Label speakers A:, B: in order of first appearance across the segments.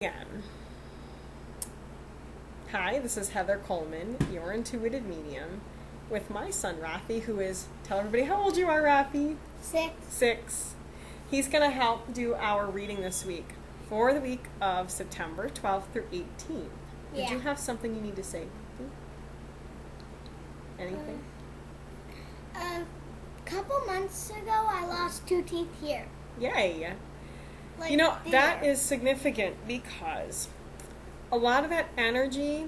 A: Again. Hi, this is Heather Coleman, your intuitive medium, with my son Rafi, who is, tell everybody how old you are, Rafi.
B: 6.
A: 6. He's going to help do our reading this week for the week of September 12th through 18th. Did you have something you need to say? Anything?
B: A couple months ago, I lost 2 teeth here.
A: Yay!
B: Like
A: You know,
B: there.
A: that is significant because a lot of that energy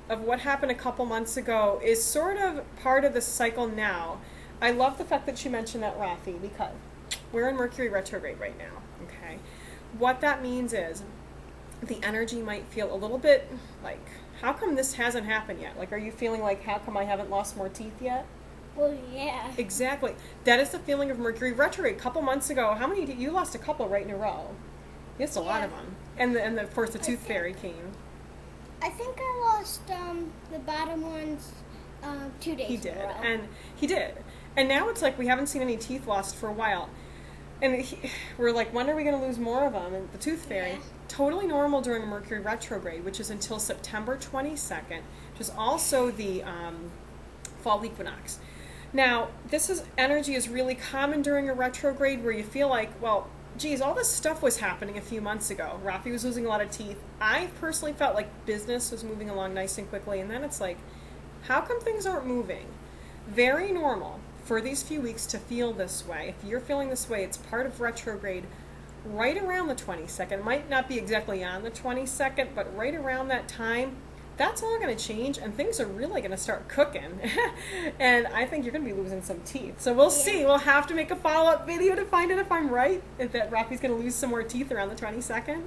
A: of what happened a couple months ago is sort of part of the cycle now. I love the fact that you mentioned that, Rafi, because we're in Mercury retrograde right now, okay? What that means is the energy might feel a little bit like, how come this hasn't happened yet? Like, are you feeling like, how come I haven't lost more teeth yet?
B: Well, yeah.
A: Exactly. That is the feeling of Mercury retrograde. A couple months ago, how many you lost a couple right in a row? You lost a lot of them. And of course, the tooth fairy came.
B: I think I lost the bottom ones 2 days
A: He did.
B: in a row.
A: And he did. And now it's like we haven't seen any teeth lost for a while. And we're like, when are we going to lose more of them? And the tooth fairy,
B: Yeah.
A: totally normal during Mercury retrograde, which is until September 22nd, which is also the fall equinox. Now, energy is really common during a retrograde where you feel like, well, geez, all this stuff was happening a few months ago. Rafi was losing a lot of teeth. I personally felt like business was moving along nice and quickly, and then it's like, how come things aren't moving? Very normal for these few weeks to feel this way. If you're feeling this way, it's part of retrograde right around the 22nd. It might not be exactly on the 22nd, but right around that time, that's all going to change, and things are really going to start cooking. And I think you're going to be losing some teeth. So we'll see. We'll have to make a follow-up video to find out if I'm right, if that Rafi's going to lose some more teeth around the 22nd.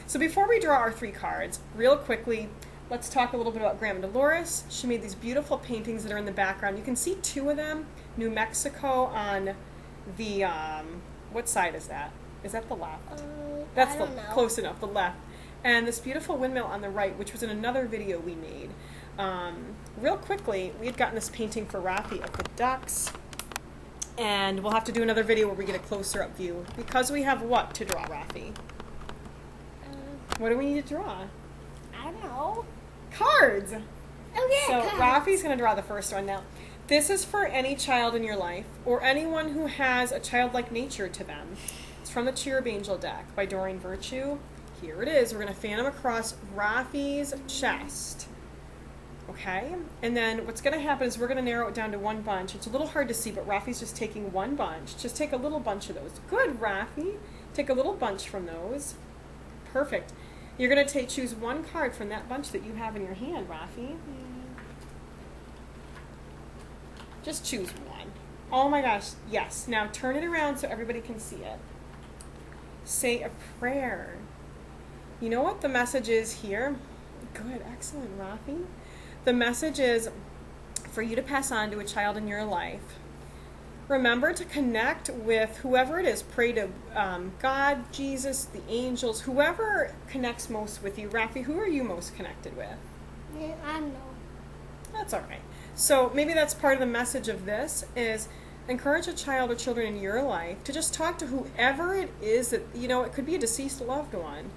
A: So before we draw our 3 cards, real quickly, let's talk a little bit about Grandma Dolores. She made these beautiful paintings that are in the background. You can see 2 of them. New Mexico on the, what side is that? Is that the left? That's
B: I don't know.
A: Close enough, the left. And this beautiful windmill on the right, which was in another video we made. Real quickly, we had gotten this painting for Rafi of the ducks. And we'll have to do another video where we get a closer up view. Because we have what to draw, Rafi? What do we need to draw?
B: I don't know.
A: Cards!
B: Okay,
A: So
B: cards.
A: Rafi's going to draw the first one now. This is for any child in your life, or anyone who has a childlike nature to them. It's from the Cherub Angel deck by Doreen Virtue. Here it is. We're going to fan them across Rafi's chest. Okay? And then what's going to happen is we're going to narrow it down to one bunch. It's a little hard to see, but Rafi's just taking one bunch. Just take a little bunch of those. Good, Rafi. Take a little bunch from those. Perfect. You're going to choose one card from that bunch that you have in your hand, Rafi. Just choose one. Oh my gosh, yes. Now turn it around so everybody can see it. Say a prayer. You know what the message is here? Good, excellent, Rafi. The message is for you to pass on to a child in your life. Remember to connect with whoever it is. Pray to God, Jesus, the angels, whoever connects most with you. Rafi, who are you most connected with?
B: Yeah, I don't know.
A: That's all right. So maybe that's part of the message of this is encourage a child or children in your life to just talk to whoever it is that, it could be a deceased loved one.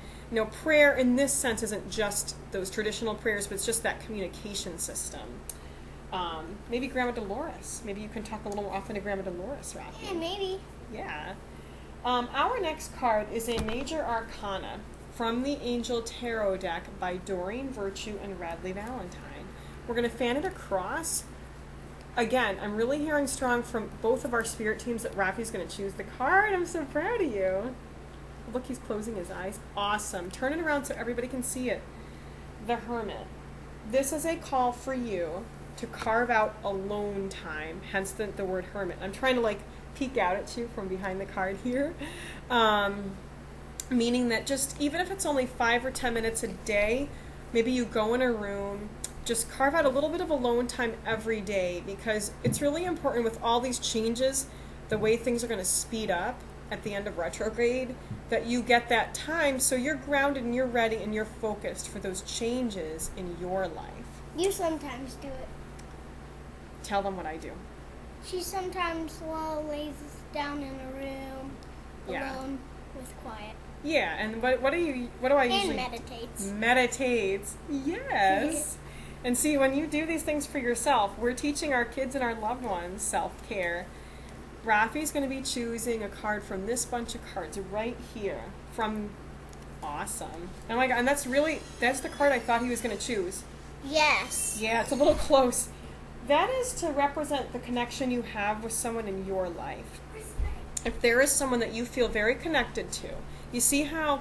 A: Prayer in this sense isn't just those traditional prayers, but it's just that communication system. Maybe Grandma Dolores. Maybe you can talk a little more often to Grandma Dolores, Rafi.
B: Yeah, maybe.
A: Yeah. Our next card is a Major Arcana from the Angel Tarot deck by Doreen Virtue and Radley Valentine. We're going to fan it across. Again, I'm really hearing strong from both of our spirit teams that Rafi's going to choose the card. I'm so proud of you. Look, he's closing his eyes. Awesome. Turn it around so everybody can see it. The Hermit. This is a call for you to carve out alone time, hence the word hermit. I'm trying to peek out at you from behind the card here. Meaning that just, even if it's only 5 or 10 minutes a day, maybe you go in a room, just carve out a little bit of alone time every day, because it's really important with all these changes, the way things are going to speed up at the end of retrograde, that you get that time so you're grounded and you're ready and you're focused for those changes in your life.
B: You sometimes do it.
A: Tell them what I do.
B: She sometimes lays down in a room alone with quiet.
A: Yeah, and what do I usually...
B: And meditates.
A: Meditates. Yes. And see, when you do these things for yourself, we're teaching our kids and our loved ones self-care. Rafi's going to be choosing a card from this bunch of cards right here. Awesome. Oh my God, and that's the card I thought he was going to choose.
B: Yes.
A: Yeah, it's a little close. That is to represent the connection you have with someone in your life. If there is someone that you feel very connected to, you see how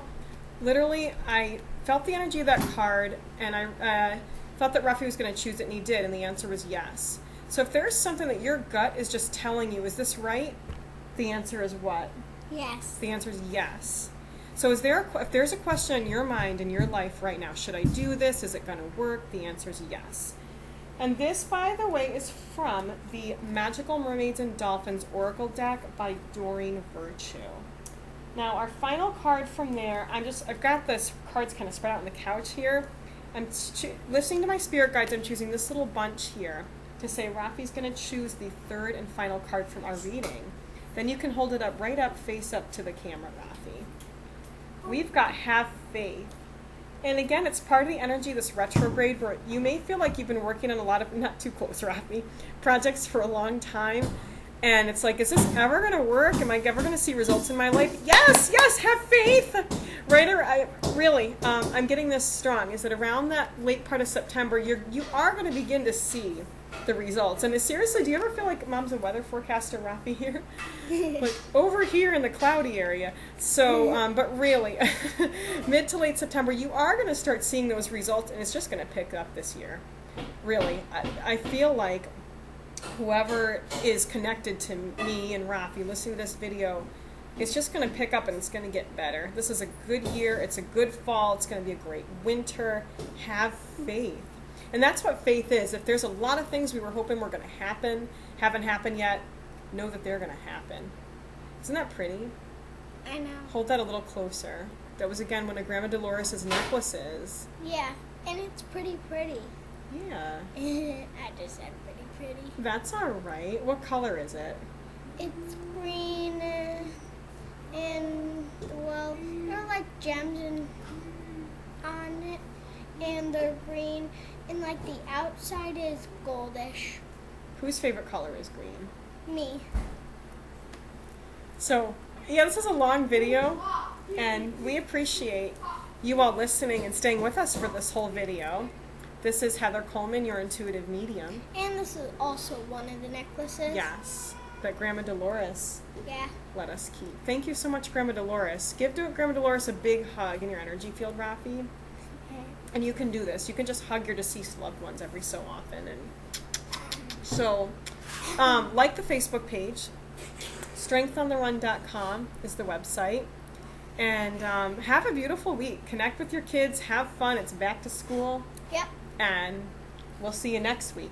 A: literally I felt the energy of that card, and I thought that Rafi was going to choose it, and he did, and the answer was yes. So if there's something that your gut is just telling you, is this right? The answer is what?
B: Yes.
A: The answer is yes. So if there's a question in your mind, in your life right now, should I do this? Is it going to work? The answer is yes. And this, by the way, is from the Magical Mermaids and Dolphins Oracle deck by Doreen Virtue. Now, our final card from there, I've got this cards kind of spread out on the couch here. I'm listening to my spirit guides. I'm choosing this little bunch here to say Rafi's going to choose the third and final card from our reading. Then you can hold it up, right up, face up to the camera, Rafi. We've got have faith. And again, it's part of the energy of this retrograde where you may feel like you've been working on a lot of, not too close, Rafi, projects for a long time. And it's like, is this ever going to work? Am I ever going to see results in my life? Yes, have faith. I'm getting this strong, is that around that late part of September, you are going to begin to see the results. And seriously, do you ever feel like Mom's a weather forecaster, Rafi, here? Like over here in the cloudy area. So, but really, mid to late September, you are going to start seeing those results, and it's just going to pick up this year. Really, I feel like whoever is connected to me and Rafi listening to this video, it's just going to pick up and it's going to get better. This is a good year. It's a good fall. It's going to be a great winter. Have faith. And that's what faith is. If there's a lot of things we were hoping were going to happen, haven't happened yet, know that they're going to happen. Isn't that pretty?
B: I know.
A: Hold that a little closer. That was, again, one of Grandma Dolores' necklaces.
B: Yeah, and it's pretty.
A: Yeah.
B: I just said pretty.
A: That's all right. What color is it?
B: It's green, and, well, there are like gems on it, and they're green, and like the outside is goldish.
A: Whose favorite color is green?
B: Me.
A: So, yeah, this is a long video, and we appreciate you all listening and staying with us for this whole video. This is Heather Coleman, your intuitive medium.
B: And this is also one of the necklaces.
A: Yes, that Grandma Dolores let us keep. Thank you so much, Grandma Dolores. Give Grandma Dolores a big hug in your energy field, Rafi.
B: Okay.
A: And you can do this. You can just hug your deceased loved ones every so often. And so, like the Facebook page. StrengthOnTheRun.com is the website. And have a beautiful week. Connect with your kids. Have fun. It's back to school.
B: Yep.
A: And we'll see you next week.